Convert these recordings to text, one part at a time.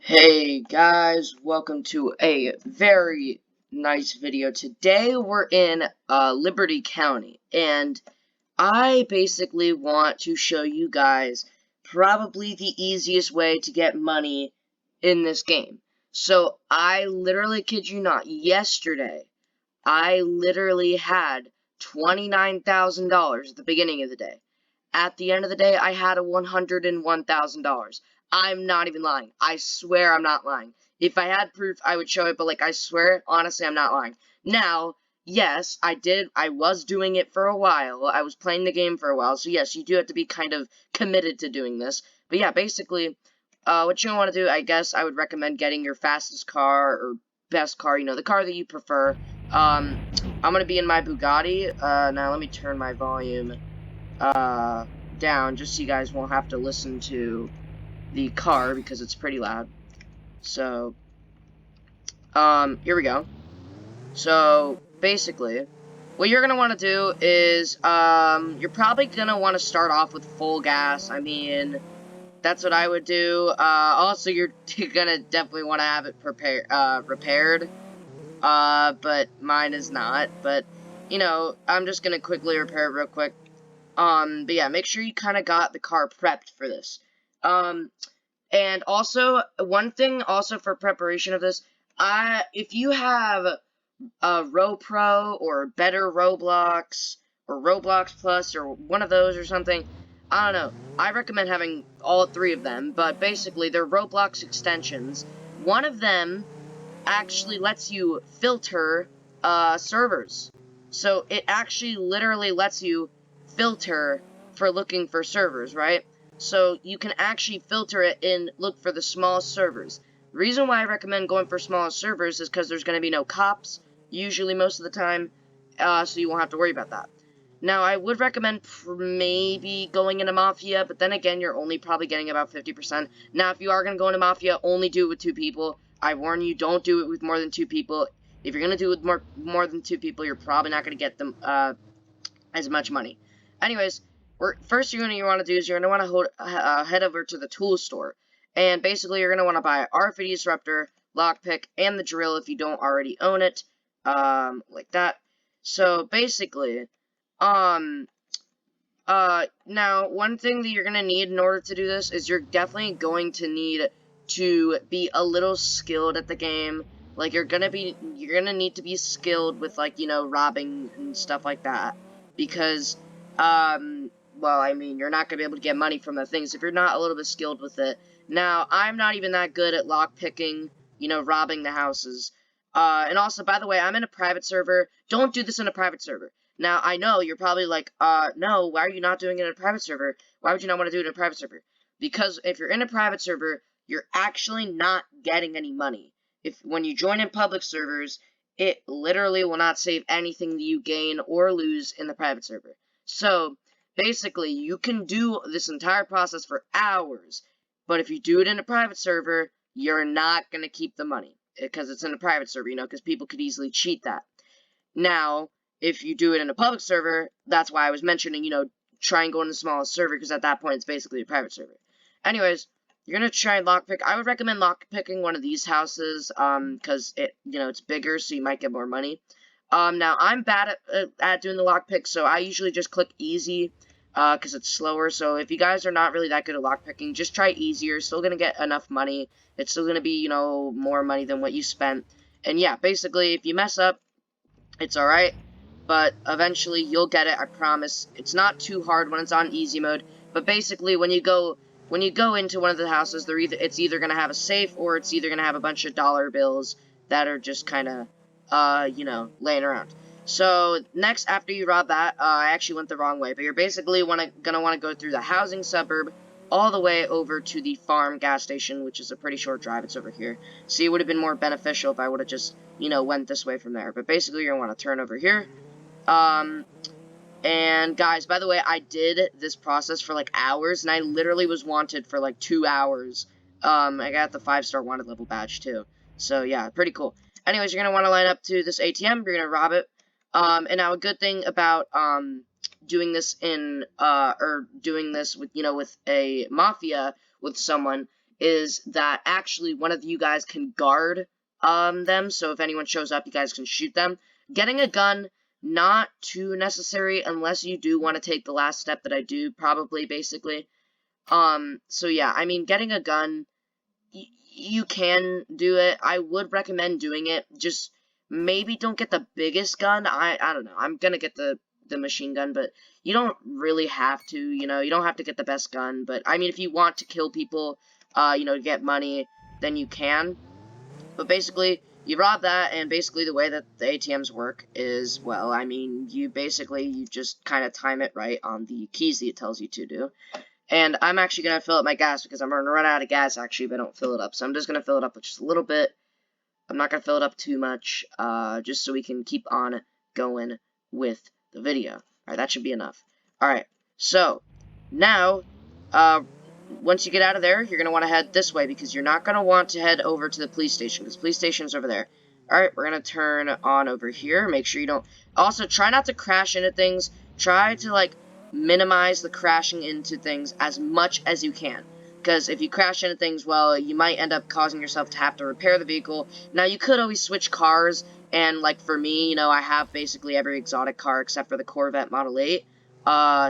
Hey guys, welcome to a very nice video. Today we're in Liberty County, and I basically want to show you guys probably the easiest way to get money in this game. So I literally kid you not, yesterday I literally had $29,000 at the beginning of the day. At the end of the day, I had a $101,000. I'm not even lying. I swear I'm not lying. If I had proof, I would show it, but, like, I swear, honestly, I'm not lying. Now, yes, I was doing it for a while. I was playing the game for a while, so yes, you do have to be kind of committed to doing this. But yeah, basically, what you want to do, I guess I would recommend getting your fastest car, or best car, the car that you prefer. I'm gonna be in my Bugatti. Now let me turn my volume down just so you guys won't have to listen to the car because it's pretty loud. So, here we go. So, basically, what you're gonna want to do is, you're probably gonna want to start off with full gas. I mean, that's what I would do. Also, you're gonna definitely want to have it repaired. But mine is not. But, I'm just gonna quickly repair it real quick. But yeah, make sure you kind of got the car prepped for this. And also, one thing also for preparation of this, if you have a RoPro or better Roblox or Roblox Plus or one of those or something, I don't know. I recommend having all three of them, but basically they're Roblox extensions. One of them actually lets you filter servers. So it actually literally lets you filter for looking for servers, right? So you can actually filter it and look for the smallest servers. The reason why I recommend going for smallest servers is because there's going to be no cops, usually most of the time, so you won't have to worry about that. Now, I would recommend maybe going into Mafia, but then again, you're only probably getting about 50%. Now, if you are going to go into Mafia, only do it with 2 people. I warn you, don't do it with more than 2 people. If you're going to do it with more than 2 people, you're probably not going to get them as much money. Anyways, first you're going to want to do is you're going to want to head over to the tool store. And basically, you're going to want to buy RFID disruptor, lockpick, and the drill if you don't already own it. Like that. So, basically, now, one thing that you're going to need in order to do this is you're definitely going to need to be a little skilled at the game. Like, you're going to need to be skilled with, like, robbing and stuff like that. Because, well, I mean, you're not going to be able to get money from the things if you're not a little bit skilled with it. Now, I'm not even that good at lockpicking, robbing the houses. And also, by the way, I'm in a private server. Don't do this in a private server. Now, I know you're probably like, no, why are you not doing it in a private server? Why would you not want to do it in a private server? Because if you're in a private server, you're actually not getting any money. When you join in public servers, it literally will not save anything that you gain or lose in the private server. So, basically, you can do this entire process for hours, but if you do it in a private server, you're not going to keep the money, because it's in a private server, because people could easily cheat that. Now, if you do it in a public server, that's why I was mentioning, try and go in the smallest server, because at that point, it's basically a private server. Anyways, you're going to try and lockpick. I would recommend lockpicking one of these houses, because it's bigger, so you might get more money. Now, I'm bad at doing the lockpick, so I usually just click easy, because it's slower. So if you guys are not really that good at lockpicking, just try easy. You're still going to get enough money. It's still going to be, more money than what you spent. And yeah, basically, if you mess up, it's alright, but eventually you'll get it, I promise. It's not too hard when it's on easy mode, but basically when you go into one of the houses, it's either going to have a safe, or it's either going to have a bunch of dollar bills that are just kind of, laying around. So, next, after you rob that, I actually went the wrong way, but you're basically going to want to go through the housing suburb, all the way over to the farm gas station, which is a pretty short drive. It's over here. See, it would have been more beneficial if I would have just, went this way from there. But basically, you're going to want to turn over here. And guys, by the way, I did this process for like hours, and I literally was wanted for like 2 hours. I got the 5-star wanted level badge too. So yeah, pretty cool. Anyways, you're going to want to line up to this ATM. You're going to rob it. And now a good thing about, doing this with, with a mafia with someone is that actually one of you guys can guard them, so if anyone shows up, you guys can shoot them. Getting a gun, not too necessary unless you do want to take the last step that I do, probably, basically. So yeah, I mean, getting a gun, you can do it. I would recommend doing it. Just maybe don't get the biggest gun. I don't know. I'm gonna get the machine gun, but you don't really have to, you know, you don't have to get the best gun, but I mean, if you want to kill people, you know, to get money, then you can. But basically, you rob that, and basically the way that the ATMs work is, well, I mean, you just kind of time it right on the keys that it tells you to do. And I'm actually going to fill up my gas because I'm going to run out of gas, actually, if I don't fill it up. So I'm just going to fill it up with just a little bit. I'm not going to fill it up too much, just so we can keep on going with the video. Alright, that should be enough. Alright, so, now, once you get out of there, you're going to want to head this way, because you're not going to want to head over to the police station, because the police station's over there. Alright, we're going to turn on over here, make sure you don't... Also, try not to crash into things. Try to, like, minimize the crashing into things as much as you can. Because if you crash into things, well, you might end up causing yourself to have to repair the vehicle. Now, you could always switch cars, and, like, for me, you know, I have basically every exotic car except for the Corvette Model 8.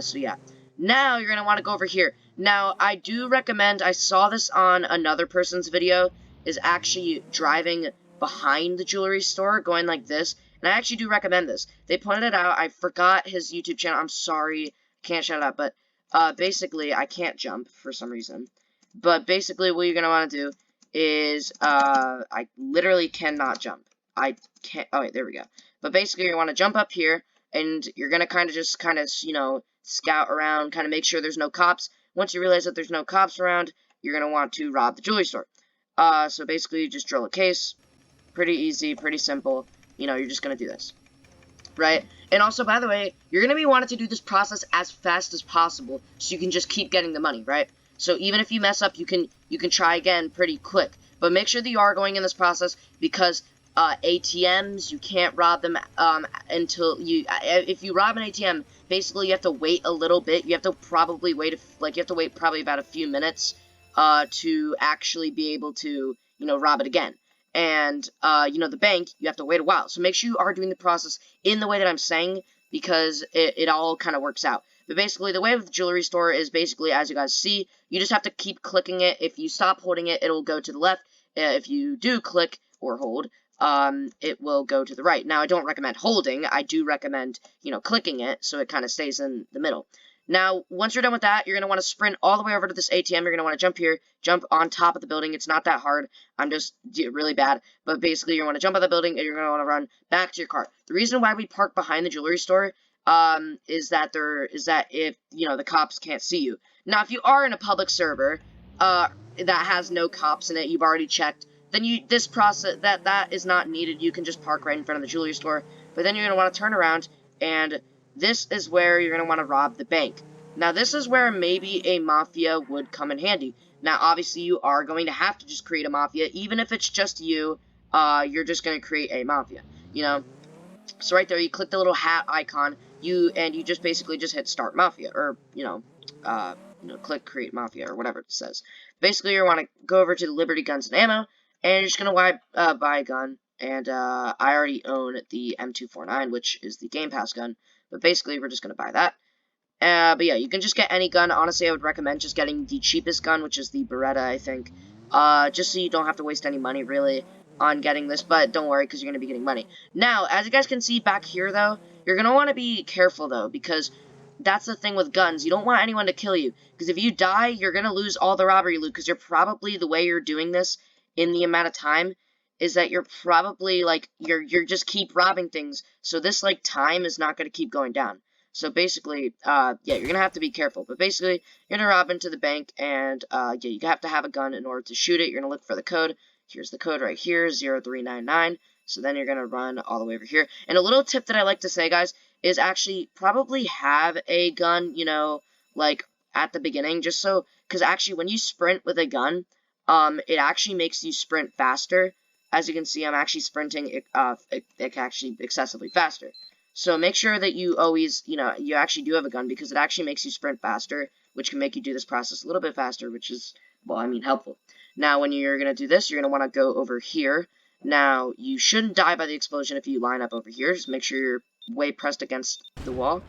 So yeah. Now, you're going to want to go over here. Now, I do recommend, I saw this on another person's video, is actually driving behind the jewelry store, going like this. And I actually do recommend this. They pointed it out. I forgot his YouTube channel. I'm sorry. Can't shout it out. But, basically, I can't jump for some reason. But basically, what you're going to want to do is, I literally cannot jump. I can't, oh wait, there we go. But basically, you want to jump up here, and you're going to kind of, you know, scout around, kind of make sure there's no cops. Once you realize that there's no cops around, you're going to want to rob the jewelry store. So basically, you just drill a case. Pretty easy, pretty simple. You know, you're just going to do this. Right? And also, by the way, you're going to be wanting to do this process as fast as possible, so you can just keep getting the money, right? So even if you mess up, you can try again pretty quick. But make sure that you are going in this process, because ATMs, you can't rob them until you... if you rob an ATM, basically you have to wait a little bit. You have to probably wait, you have to wait probably about a few minutes to actually be able to, you know, rob it again. And, you know, the bank, you have to wait a while. So make sure you are doing the process in the way that I'm saying, because it all kind of works out. But basically, the way with the jewelry store is basically, as you guys see, you just have to keep clicking it. If you stop holding it, it'll go to the left. If you do click or hold, it will go to the right. Now, I don't recommend holding. I do recommend, you know, clicking it, so it kind of stays in the middle. Now, once you're done with that, you're going to want to sprint all the way over to this ATM. You're going to want to jump here, jump on top of the building. It's not that hard. I'm just really bad. But basically, you want to jump on the building, and you're going to want to run back to your car. The reason why we park behind the jewelry store is that if, you know, the cops can't see you. Now, if you are in a public server that has no cops in it, you've already checked, then this process, that is not needed. You can just park right in front of the jewelry store. But then you're going to want to turn around, and this is where you're going to want to rob the bank. Now, this is where maybe a mafia would come in handy. Now, obviously, you are going to have to just create a mafia. Even if it's just you, you're just going to create a mafia, you know? So right there, you click the little hat icon, you just basically just hit Start Mafia, or, you know, click Create Mafia, or whatever it says. Basically, you want to go over to the Liberty Guns and Ammo, and you're just going to buy a gun. And I already own the M249, which is the Game Pass gun. But basically, we're just going to buy that. But yeah, you can just get any gun. Honestly, I would recommend just getting the cheapest gun, which is the Beretta, I think. Just so you don't have to waste any money, really, on getting this. But don't worry, because you're going to be getting money. Now, as you guys can see back here, though, you're going to want to be careful, though, because that's the thing with guns. You don't want anyone to kill you. Because if you die, you're going to lose all the robbery loot. Because you're probably, the way you're doing this in the amount of time, is that you're probably, like, you're just keep robbing things, so this, like, time is not going to keep going down. So basically, yeah, you're going to have to be careful, but basically, you're going to rob into the bank, and, yeah, you have to have a gun in order to shoot it. You're going to look for the code. Here's the code right here, 0399, so then you're going to run all the way over here. And a little tip that I like to say, guys, is actually probably have a gun, you know, like, at the beginning, just so, because actually, when you sprint with a gun, it actually makes you sprint faster. As you can see, I'm actually sprinting actually excessively faster. So make sure that you always, you know, you actually do have a gun, because it actually makes you sprint faster, which can make you do this process a little bit faster, which is, well, I mean, helpful. Now, when you're going to do this, you're going to want to go over here. Now, you shouldn't die by the explosion if you line up over here. Just make sure you're way pressed against the wall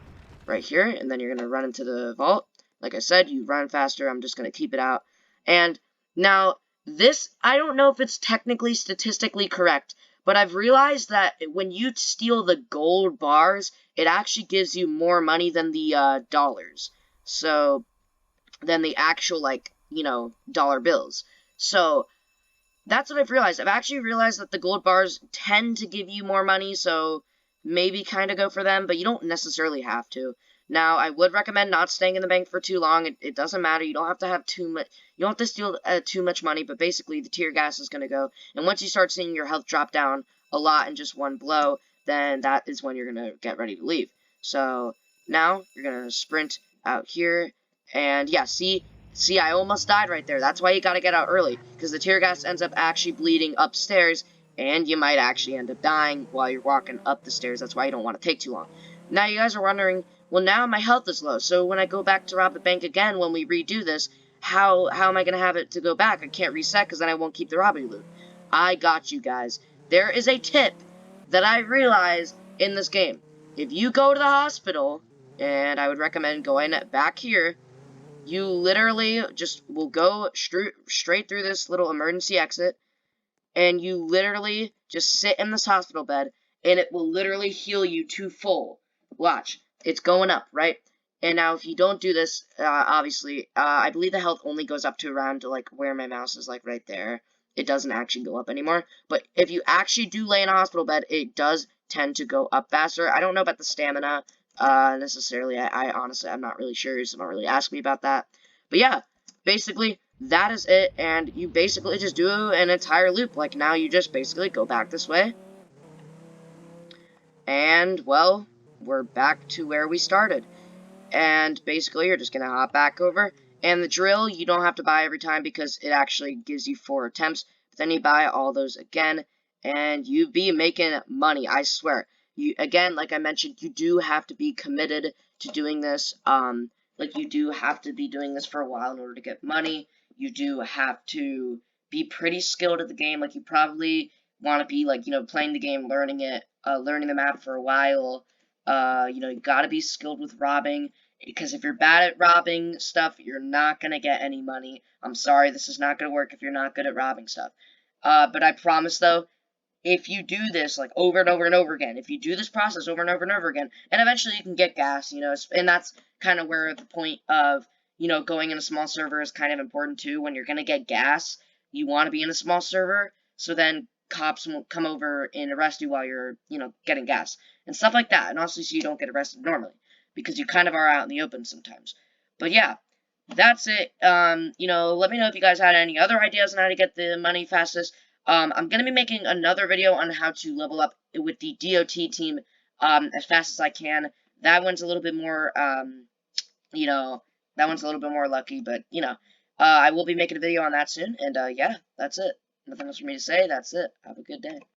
right here, and then you're going to run into the vault. Like I said, you run faster. I'm just going to keep it out. And now, this, I don't know if it's technically statistically correct, but I've realized that when you steal the gold bars, it actually gives you more money than the dollars. So, than the actual, like, you know, dollar bills. So, that's what I've realized. I've actually realized that the gold bars tend to give you more money, so maybe kind of go for them, but you don't necessarily have to. Now, I would recommend not staying in the bank for too long. It doesn't matter. You don't have to have too much. You don't have to steal too much money, but basically the tear gas is going to go. And once you start seeing your health drop down a lot in just one blow, then that is when you're going to get ready to leave. So now you're going to sprint out here, and yeah, see, I almost died right there. That's why you gotta get out early, because the tear gas ends up actually bleeding upstairs, and you might actually end up dying while you're walking up the stairs. That's why you don't want to take too long. Now you guys are wondering, well, now my health is low, so when I go back to rob the bank again when we redo this, how am I gonna have it to go back? I can't reset, because then I won't keep the robbery loot. I got you guys. There is a tip that I realized in this game. If you go to the hospital, and I would recommend going back here, you literally just will go straight through this little emergency exit, and you literally just sit in this hospital bed, and it will literally heal you to full. Watch. It's going up, right? And now if you don't do this, obviously, I believe the health only goes up to around, like, where my mouse is, like, right there. It doesn't actually go up anymore. But if you actually do lay in a hospital bed, it does tend to go up faster. I don't know about the stamina, necessarily. I honestly, I'm not really sure, so don't really ask me about that. But yeah, basically, that is it, and you basically just do an entire loop. Like, now you just basically go back this way, and, well, we're back to where we started. And basically, you're just gonna hop back over, and the drill, you don't have to buy every time because it actually gives you 4 attempts, but then you buy all those again, and you be making money, I swear. You, again, like I mentioned, you do have to be committed to doing this. Like, you do have to be doing this for a while in order to get money. You do have to be pretty skilled at the game. Like, you probably want to be, like, you know, playing the game, learning it, learning the map for a while. You know, you gotta be skilled with robbing, because if you're bad at robbing stuff, you're not gonna get any money. I'm sorry, this is not gonna work if you're not good at robbing stuff. But I promise, though, if you do this, like, over and over and over again, if you do this process over and over and over again, and eventually you can get gas, you know, and that's kind of where the point of, you know, going in a small server is kind of important, too. When you're gonna get gas, you want to be in a small server, so then cops won't come over and arrest you while you're, you know, getting gas, and stuff like that, and also so you don't get arrested normally, because you kind of are out in the open sometimes. But yeah, that's it. You know, let me know if you guys had any other ideas on how to get the money fastest. I'm going to be making another video on how to level up with the DOT team, as fast as I can. That one's a little bit more, you know, that one's a little bit more lucky, but, you know, I will be making a video on that soon, and, yeah, that's it. Nothing else for me to say. That's it. Have a good day.